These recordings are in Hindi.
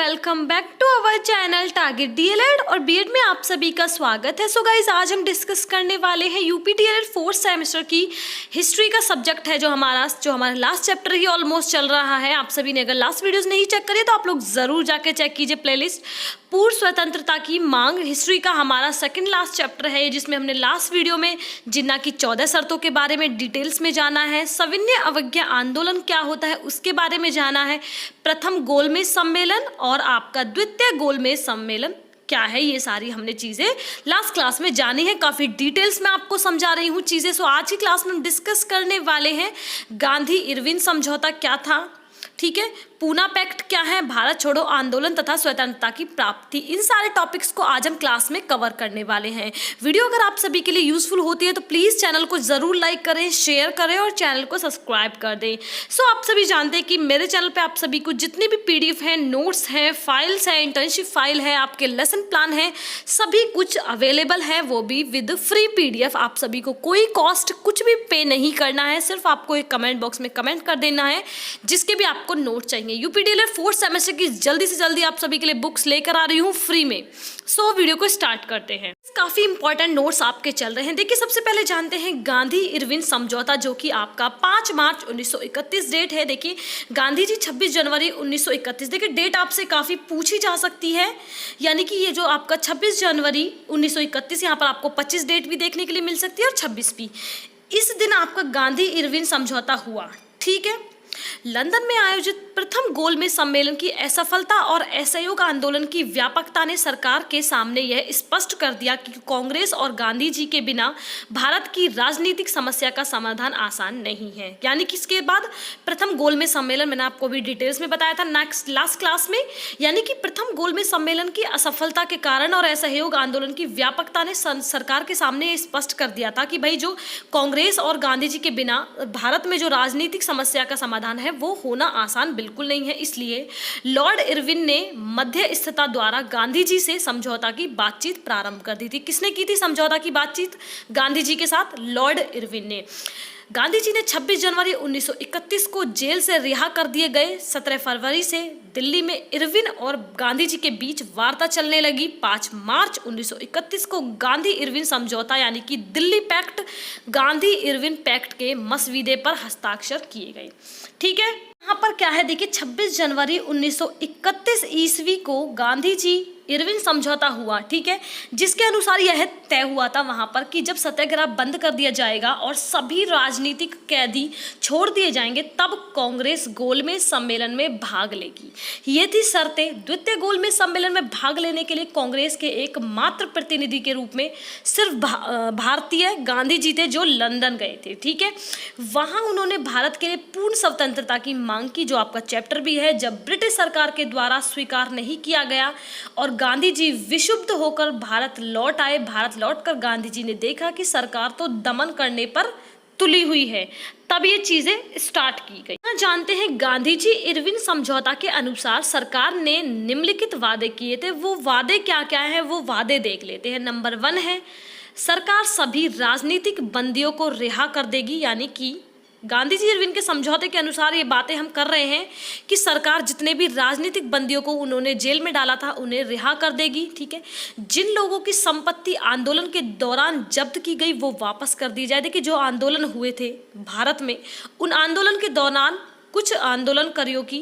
Welcome back to our channel target DElEd और बीएड में आप सभी का स्वागत है। सो गाइज आज हम डिस्कस करने वाले हैं यूपी डीएलएड फोर्थ सेमेस्टर की हिस्ट्री का सब्जेक्ट है जो हमारा लास्ट चैप्टर ही ऑलमोस्ट चल रहा है। आप सभी ने अगर लास्ट वीडियोस नहीं चेक करिए तो आप लोग जरूर जाके चेक कीजिए प्लेलिस्ट। पूर्व स्वतंत्रता की मांग हिस्ट्री का हमारा सेकंड लास्ट चैप्टर है जिसमें हमने लास्ट वीडियो में जिन्ना की 14 शर्तों के बारे में डिटेल्स में जाना है, सविनय अवज्ञा आंदोलन क्या होता है उसके बारे में जाना है, प्रथम गोलमेज सम्मेलन और आपका द्वितीय गोलमेज सम्मेलन क्या है, ये सारी हमने चीज़ें लास्ट क्लास में जानी है। काफ़ी डिटेल्स में आपको समझा रही हूँ चीज़ें। सो आज की क्लास में हम डिस्कस करने वाले हैं गांधी इरविन समझौता क्या था, ठीक है, पूना पैक्ट क्या है, भारत छोड़ो आंदोलन तथा स्वतंत्रता की प्राप्ति। इन सारे टॉपिक्स को आज हम क्लास में कवर करने वाले हैं। वीडियो अगर आप सभी के लिए यूजफुल होती है तो प्लीज़ चैनल को ज़रूर लाइक करें, शेयर करें और चैनल को सब्सक्राइब कर दें। सो आप सभी जानते हैं कि मेरे चैनल पे आप सभी को जितनी भी पीडीएफ हैं, नोट्स हैं, फाइल्स हैं, इंटर्नशिप फाइल है, आपके लेसन प्लान है, सभी कुछ अवेलेबल है, वो भी विद फ्री पीडीएफ। आप सभी को कोई कॉस्ट कुछ भी पे नहीं करना है, सिर्फ आपको एक कमेंट बॉक्स में कमेंट कर देना है जिसके भी आपको नोट चाहिए। यूपी डीएलएड फोर्थ सेमेस्टर की जल्दी से जल्दी आप सभी के लिए बुक्स लेकर आ रही हूँ फ्री में। सो वीडियो को स्टार्ट करते हैं। काफी इंपॉर्टेंट नोट्स आपके चल रहे हैं। देखिए सबसे पहले जानते हैं गांधी इरविन समझौता जो कि आपका 5 मार्च 1931 डेट है। देखिए गांधी जी 26 जनवरी 1931, देखिए डेट आपसे काफी पूछी जा सकती है, यानी कि ये जो आपका 26 जनवरी 1931, यहाँ पर आपको 25 डेट भी देखने के लिए मिल सकती है और 26 भी। इस दिन आपका गांधी इरविन समझौता हुआ, ठीक है। लंदन में आयोजित प्रथम गोलमेज सम्मेलन की असफलता और असहयोग आंदोलन की व्यापकता ने सरकार के सामने यह स्पष्ट कर दिया कि कांग्रेस और गांधी जी के बिना भारत की राजनीतिक समस्या का समाधान आसान नहीं है। यानी कि इसके बाद प्रथम गोलमेज सम्मेलन मैंने आपको भी डिटेल्स में बताया था लास्ट क्लास में, यानी कि प्रथम गोलमेज सम्मेलन की असफलता के कारण और असहयोग आंदोलन की व्यापकता ने सरकार के सामने यह स्पष्ट कर दिया था कि भाई जो कांग्रेस और गांधी जी के बिना भारत में जो राजनीतिक समस्या का समाधान है वो होना आसान बिल्कुल नहीं है। इसलिए लॉर्ड इरविन ने मध्यस्थता द्वारा गांधी जी से समझौता की बातचीत प्रारंभ कर दी थी। किसने की थी समझौता की बातचीत? गांधी जी के साथ लॉर्ड इरविन ने। गांधी जी ने 26 जनवरी 1931 को जेल से रिहा कर दिए गए। 17 फरवरी से दिल्ली में इरविन और गांधी जी के बीच वार्ता चलने लगी। 5 मार्च 1931 को गांधी इरविन समझौता यानी कि Delhi pact, Gandhi Irwin pact के मसवीदे पर हस्ताक्षर किए गए, ठीक है। यहाँ पर क्या है देखिए 26 जनवरी 1931 ईस्वी को गांधी जी इरविन समझौता हुआ, ठीक है, जिसके अनुसार यह तय हुआ था वहां पर कि जब सत्याग्रह बंद कर दिया जाएगा और सभी राजनीतिक कैदी छोड़ दिए जाएंगे तब कांग्रेस गोलमेज सम्मेलन में भाग लेगी। ये थी शर्तें। द्वितीय गोलमेज सम्मेलन में भाग लेने के लिए कांग्रेस के एकमात्र प्रतिनिधि के रूप में सिर्फ भारतीय गांधी जी थे जो लंदन गए थे, ठीक है। वहां उन्होंने भारत के लिए पूर्ण स्वतंत्रता की मांग की, जो आपका चैप्टर भी है। जब ब्रिटिश सरकार के द्वारा स्वीकार नहीं किया गया और गांधी जी विक्षुब्ध होकर भारत लौट आए, भारत लौटकर गांधी जी ने देखा कि सरकार तो दमन करने पर तुली हुई है, तब ये चीजें स्टार्ट की गई। जानते हैं गांधी जी इरविन समझौता के अनुसार सरकार ने निम्नलिखित वादे किए थे। वो वादे क्या क्या है वो वादे देख लेते हैं। नंबर 1 है सरकार सभी राजनीतिक बंदियों को रिहा कर देगी, यानी कि गांधी जी इरविन के समझौते के अनुसार ये बातें हम कर रहे हैं कि सरकार जितने भी राजनीतिक बंदियों को उन्होंने जेल में डाला था उन्हें रिहा कर देगी, ठीक है। जिन लोगों की संपत्ति आंदोलन के दौरान जब्त की गई वो वापस कर दी जाए। देखिए जो आंदोलन हुए थे भारत में, उन आंदोलन के दौरान कुछ आंदोलनकारियों की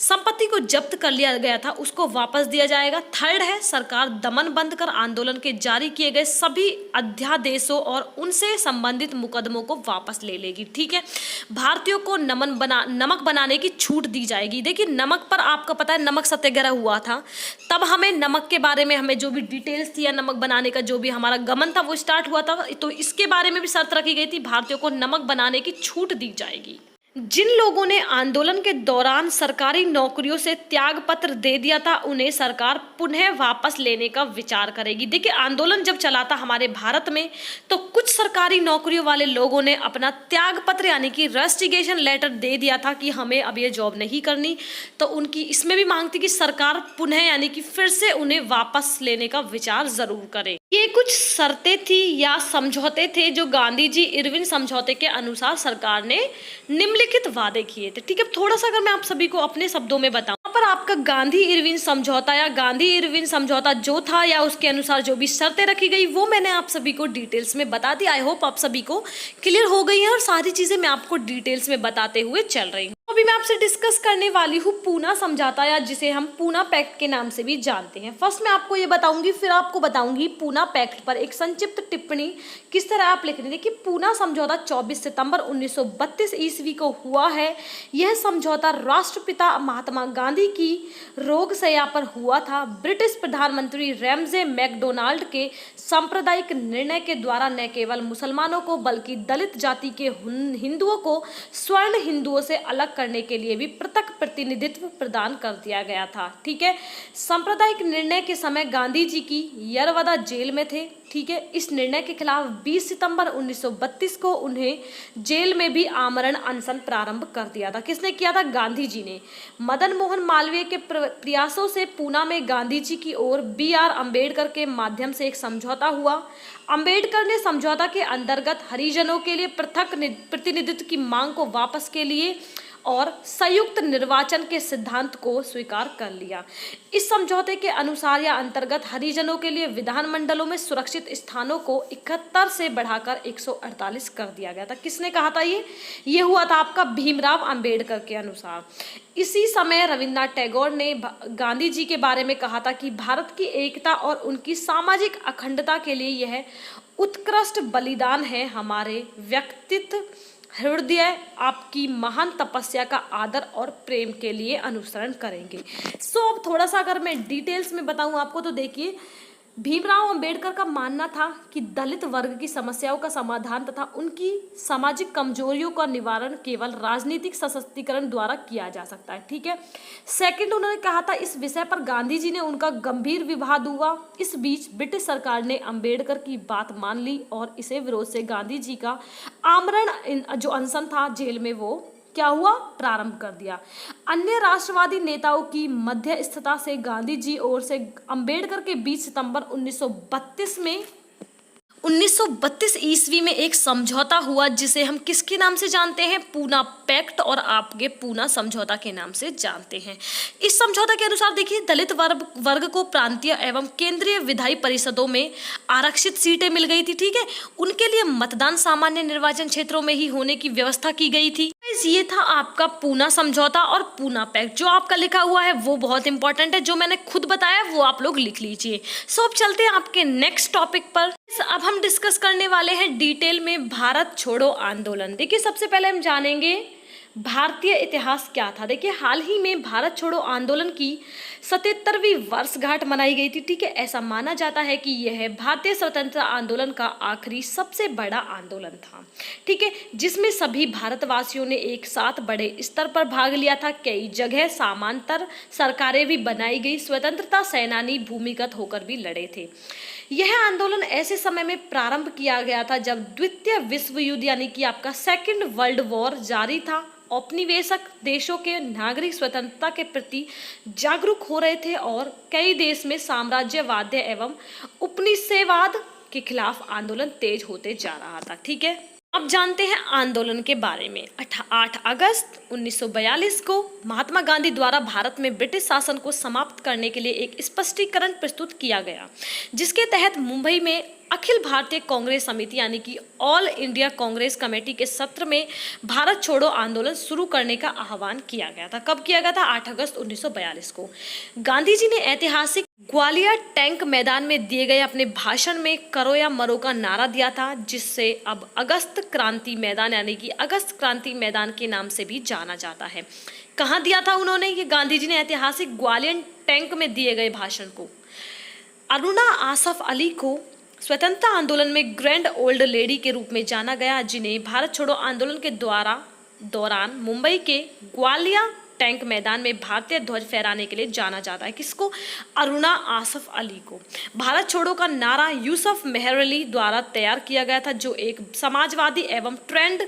संपत्ति को जब्त कर लिया गया था, उसको वापस दिया जाएगा। 3rd है सरकार दमन बंद कर आंदोलन के जारी किए गए सभी अध्यादेशों और उनसे संबंधित मुकदमों को वापस ले लेगी, ठीक है। भारतीयों को नमक बनाने की छूट दी जाएगी। देखिए नमक पर आपका पता है नमक सत्याग्रह हुआ था, तब हमें नमक के बारे में हमें जो भी डिटेल्स थी या नमक बनाने का जो भी हमारा गमन था वो स्टार्ट हुआ था, तो इसके बारे में भी शर्त रखी गई थी, भारतीयों को नमक बनाने की छूट दी जाएगी। जिन लोगों ने आंदोलन के दौरान सरकारी नौकरियों से त्याग पत्र दे दिया था उन्हें सरकार पुनः वापस लेने का विचार करेगी। देखिए आंदोलन जब चला था हमारे भारत में तो कुछ सरकारी नौकरियों वाले लोगों ने अपना त्याग पत्र यानी कि रेस्टिगेशन लेटर दे दिया था कि हमें अब ये जॉब नहीं करनी, तो उनकी इसमें भी मांग थी कि सरकार पुनः यानी कि फिर से उन्हें वापस लेने का विचार जरूर करे। ये कुछ शर्तें थी या समझौते थे जो गांधी जी इरविन समझौते के अनुसार सरकार ने निम्नलिखित वादे किए थे। ठीक है, थोड़ा सा अगर मैं आप सभी को अपने शब्दों में बताऊं, यहाँ पर आपका गांधी इरविन समझौता या गांधी इरविन समझौता जो था या उसके अनुसार जो भी शर्तें रखी गई वो मैंने आप सभी को डिटेल्स में बता दी। आई होप आप सभी को क्लियर हो गई है और सारी चीजें मैं आपको डिटेल्स में बताते हुए चल रही हूँ। अभी मैं आपसे डिस्कस करने वाली हूँ पूना समझौता या जिसे हम पूना पैक्ट के नाम से भी जानते हैं। फर्स्ट मैं आपको ये बताऊंगी, फिर आपको बताऊंगी पूना पैक्ट पर एक संक्षिप्त टिप्पणी किस तरह आप लिख रहे हैं। देखिए, पूना समझौता 24 सितंबर 1932 ईस्वी को हुआ है। यह समझौता राष्ट्रपिता महात्मा गांधी की रोगशैया पर हुआ था। ब्रिटिश प्रधानमंत्री रैमजे मैकडोनाल्ड के सांप्रदायिक निर्णय के द्वारा न केवल मुसलमानों को बल्कि दलित जाति के हिंदुओं को स्वर्ण हिंदुओं से अलग करने के लिए भी पृथक प्रतिनिधित्व प्रदान कर दिया गया था। ठीक है, सांप्रदायिक निर्णय के समय गांधी जी की यरवदा जेल में थे। ठीक है, इस निर्णय के खिलाफ 20 सितंबर 1932 को उन्हें जेल में भी आमरण अनशन प्रारंभ कर दिया था। किसने किया था? गांधी जी ने। मदन मोहन मालवीय के प्रयासों से पूना में गांधी जी की ओर BR अम्बेडकर के माध्यम से एक समझौता हुआ। अम्बेडकर ने समझौता के अंतर्गत हरिजनों के लिए पृथक प्रतिनिधित्व की मांग को वापस के लिए और संयुक्त निर्वाचन के सिद्धांत को स्वीकार कर लिया। इस समझौते के अनुसार या अंतर्गत हरिजनों के लिए विधानमंडलों में सुरक्षित स्थानों को 71 से बढ़ाकर 148 कर दिया गया था। किसने कहा था ये हुआ था आपका भीमराव अंबेडकर के अनुसार। इसी समय रविन्द्रनाथ टैगोर ने गांधी जी के बारे में कहा था कि भारत की एकता और उनकी सामाजिक अखंडता के लिए यह उत्कृष्ट बलिदान है। हमारे व्यक्तित्व हृदय आपकी महान तपस्या का आदर और प्रेम के लिए अनुसरण करेंगे। अब थोड़ा सा अगर मैं डिटेल्स में बताऊं आपको तो देखिए, भीमराव अंबेडकर का मानना था कि दलित वर्ग की समस्याओं का समाधान तथा उनकी सामाजिक कमजोरियों का निवारण केवल राजनीतिक सशक्तिकरण द्वारा किया जा सकता है। ठीक है, सेकंड उन्होंने कहा था इस विषय पर गांधी जी ने उनका गंभीर विवाद हुआ। इस बीच ब्रिटिश सरकार ने अंबेडकर की बात मान ली और इसे विरोध से गांधी जी का आमरण जो अनशन था जेल में वो क्या हुआ? प्रारंभ कर दिया। अन्य राष्ट्रवादी नेताओं की मध्यस्थता से गांधी जी और से अंबेडकर के 20 सितंबर 1932 ईस्वी में एक समझौता हुआ जिसे हम किसके नाम से जानते हैं? पूना पैक्ट और आपके पूना समझौता के नाम से जानते हैं। इस समझौता के अनुसार देखिए, दलित वर्ग को प्रांतीय एवं केंद्रीय विधायी परिषदों में आरक्षित सीटें मिल गई थी। ठीक है, उनके लिए मतदान सामान्य निर्वाचन क्षेत्रों में ही होने की व्यवस्था की गई थी। ये था आपका पूना समझौता और पूना पैक्ट। जो आपका लिखा हुआ है वो बहुत इंपॉर्टेंट है, जो मैंने खुद बताया वो आप लोग लिख लीजिए। अब चलते हैं आपके नेक्स्ट टॉपिक पर। अब हम डिस्कस करने वाले हैं डिटेल में भारत छोड़ो आंदोलन। देखिए, सबसे पहले हम जानेंगे भारतीय इतिहास क्या था। देखिए, हाल ही में भारत छोड़ो आंदोलन की 77वीं वर्षगांठ मनाई गई थी। ठीक है, ऐसा माना जाता है कि यह भारतीय स्वतंत्रता आंदोलन का आखिरी सबसे बड़ा आंदोलन था। ठीक है, जिसमें सभी भारतवासियों ने एक साथ बड़े स्तर पर भाग लिया था। कई जगह समांतर सरकारें भी बनाई गई। स्वतंत्रता सेनानी भूमिगत होकर भी लड़े थे। यह आंदोलन ऐसे समय में प्रारंभ किया गया था जब द्वितीय विश्व युद्ध यानी कि आपका सेकेंड वर्ल्ड वॉर जारी था। औपनिवेशक देशों के नागरिक स्वतंत्रता के प्रति जागरूक हो रहे थे और कई देश में साम्राज्यवाद एवं उपनिवेशवाद के खिलाफ आंदोलन तेज होते जा रहा था। ठीक है, अब जानते हैं आंदोलन के बारे में। 8 अगस्त 1942 को महात्मा गांधी द्वारा भारत में ब्रिटिश शासन को समाप्त करने के लिए एक स्पष्टीकरण प्रस्तुत किया गया, जिसके तहत मुंबई में अखिल भारतीय कांग्रेस समिति यानी कि ऑल इंडिया कांग्रेस कमेटी के सत्र में भारत छोड़ो आंदोलन शुरू करने का आह्वान किया गया था। कब किया गया था? 8 अगस्त 1942 को। गांधी जी ने ऐतिहासिक ग्वालियर टैंक मैदान में दिए गए अपने भाषण में करो या मरो का नारा दिया था, जिससे अब अगस्त क्रांति मैदान यानी कि अगस्त क्रांति मैदान के नाम से भी जाना जाता है। कहाँ दिया था उन्होंने? ये गांधी जी ने ऐतिहासिक ग्वालियर टैंक में दिए गए भाषण को। अरुणा आसफ अली को स्वतंत्रता आंदोलन में ग्रैंड ओल्ड लेडी के रूप में जाना गया, जिन्हें भारत छोड़ो आंदोलन के दौरान मुंबई के ग्वालियर टैंक मैदान में भारतीय ध्वज फहराने के लिए जाना जाता है। किसको? अरुणा आसफ अली को। भारत छोड़ो का नारा यूसुफ मेहर अली द्वारा तैयार किया गया था, जो एक समाजवादी एवं ट्रेंड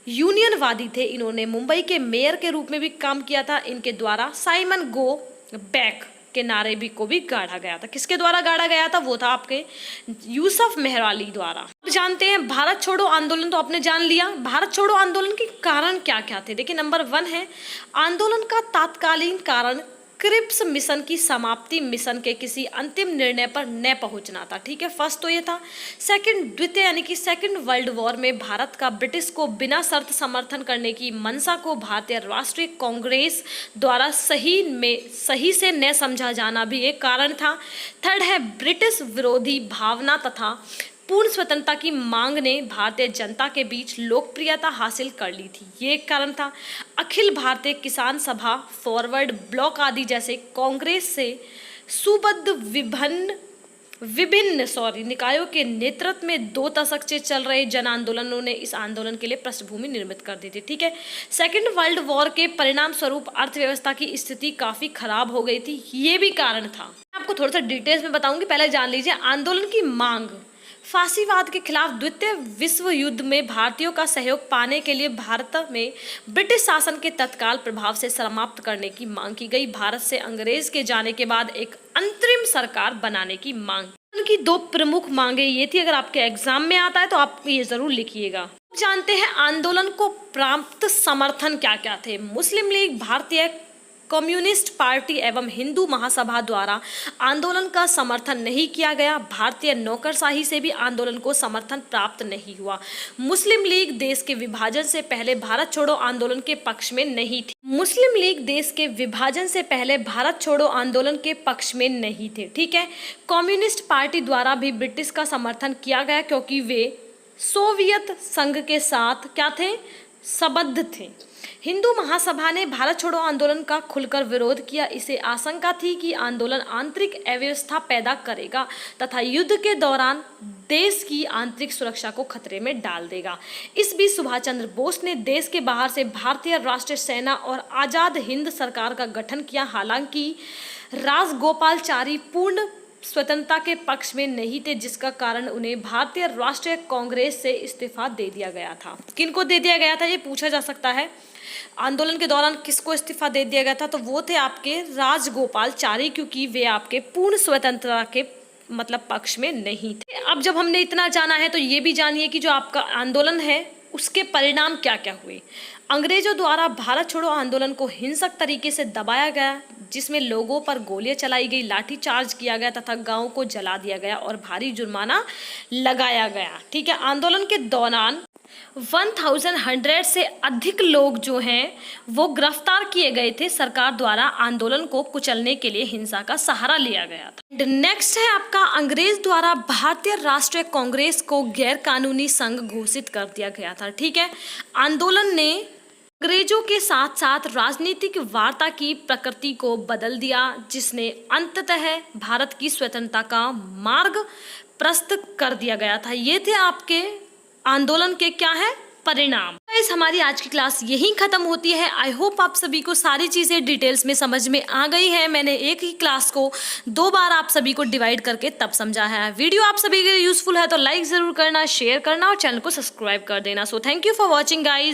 यूनियनवादी थे। इन्होंने मुंबई के मेयर के रूप में भी काम किया था। इनके द्वारा साइमन गो बैक के नारे भी को भी गाड़ा गया था। किसके द्वारा गाड़ा गया था? वो था आपके यूसुफ मेहरवाली द्वारा। अब जानते हैं भारत छोड़ो आंदोलन तो आपने जान लिया। भारत छोड़ो आंदोलन के कारण क्या क्या थे? देखिए, नंबर 1 है आंदोलन का तात्कालीन कारण क्रिप्स मिशन की समाप्ति, मिशन के किसी अंतिम निर्णय पर न पहुंचना था। ठीक है, फर्स्ट तो ये था। सेकंड, द्वितीय यानी कि सेकंड वर्ल्ड वॉर में भारत का ब्रिटिश को बिना शर्त समर्थन करने की मंशा को भारतीय राष्ट्रीय कांग्रेस द्वारा सही से न समझा जाना भी एक कारण था। थर्ड है ब्रिटिश विरोधी भावना तथा पूर्ण स्वतंत्रता की मांग ने भारतीय जनता के बीच लोकप्रियता हासिल कर ली थी, ये एक कारण था। अखिल भारतीय किसान सभा, फॉरवर्ड ब्लॉक आदि जैसे कांग्रेस से सुबद्ध विभिन्न निकायों के नेतृत्व में 2 दशक से चल रहे जन आंदोलनों ने इस आंदोलन के लिए पृष्ठभूमि निर्मित कर दी थी। ठीक है, सेकेंड वर्ल्ड वॉर के परिणाम स्वरूप अर्थव्यवस्था की स्थिति काफी खराब हो गई थी, ये भी कारण था। आपको थोड़ा सा डिटेल्स में बताऊंगी, पहले जान लीजिए आंदोलन की मांग। फांसीवाद के खिलाफ द्वितीय विश्व युद्ध में भारतीयों का सहयोग पाने के लिए भारत में ब्रिटिश शासन के तत्काल प्रभाव से समाप्त करने की मांग की गई। भारत से अंग्रेज के जाने के बाद एक अंतरिम सरकार बनाने की मांग। उनकी 2 प्रमुख मांगे ये थी, अगर आपके एग्जाम में आता है तो आप ये जरूर लिखिएगा। जानते हैं आंदोलन को प्राप्त समर्थन क्या क्या थे? मुस्लिम लीग, भारतीय कम्युनिस्ट पार्टी एवं हिंदू महासभा द्वारा आंदोलन का समर्थन नहीं किया गया। भारतीय नौकरशाही से भी आंदोलन को समर्थन प्राप्त नहीं हुआ। मुस्लिम लीग देश के विभाजन से पहले भारत छोड़ो आंदोलन के पक्ष में नहीं थी। मुस्लिम लीग देश के विभाजन से पहले भारत छोड़ो आंदोलन के पक्ष में नहीं थे। ठीक है, कम्युनिस्ट पार्टी द्वारा भी ब्रिटिश का समर्थन किया गया क्योंकि वे सोवियत संघ के साथ क्या थे? संबद्ध थे। हिंदू महासभा ने भारत छोड़ो आंदोलन का खुलकर विरोध किया। इसे आशंका थी कि आंदोलन आंतरिक अव्यवस्था पैदा करेगा तथा युद्ध के दौरान देश की आंतरिक सुरक्षा को खतरे में डाल देगा। इस बीच सुभाष चंद्र बोस ने देश के बाहर से भारतीय राष्ट्रीय सेना और आजाद हिंद सरकार का गठन किया। हालांकि राजगोपालचारी पूर्ण स्वतंत्रता के पक्ष में नहीं थे, जिसका कारण उन्हें भारतीय राष्ट्रीय कांग्रेस से इस्तीफा दे दिया गया था। किनको दे दिया गया था ये पूछा जा सकता है। आंदोलन के दौरान किसको इस्तीफा दे दिया गया था? तो वो थे आपके राजगोपालचारी, क्योंकि वे आपके पूर्ण स्वतंत्रता के मतलब पक्ष में नहीं थे। अब जब हमने इतना जाना है तो ये भी जानिए कि जो आपका आंदोलन है उसके परिणाम क्या क्या हुए। अंग्रेजों द्वारा भारत छोड़ो आंदोलन को हिंसक तरीके से दबाया गया, जिसमें लोगों पर गोलियां चलाई गई, लाठीचार्ज किया गया तथा गांवों को जला दिया गया और भारी जुर्माना लगाया गया। ठीक है, आंदोलन के दौरान 1100 से अधिक लोग जो हैं वो गिरफ्तार किए गए थे। सरकार द्वारा आंदोलन को कुचलने के लिए हिंसा का सहारा लिया गया था। नेक्स्ट है आपका अंग्रेज द्वारा भारतीय राष्ट्रीय कांग्रेस को गैर कानूनी संघ घोषित कर दिया गया था। ठीक है, आंदोलन ने अंग्रेजों के साथ साथ राजनीतिक वार्ता की प्रकृति को बदल दिया, जिसने अंततः भारत की स्वतंत्रता का मार्ग प्रशस्त कर दिया गया था। ये थे आपके आंदोलन के क्या है परिणाम। गाइस, हमारी आज की क्लास यहीं खत्म होती है। आई होप आप सभी को सारी चीजें डिटेल्स में समझ में आ गई है। मैंने एक ही क्लास को 2 बार आप सभी को डिवाइड करके तब समझा है। वीडियो आप सभी के लिए यूजफुल है तो लाइक जरूर करना, शेयर करना और चैनल को सब्सक्राइब कर देना। So thank you for watching guys.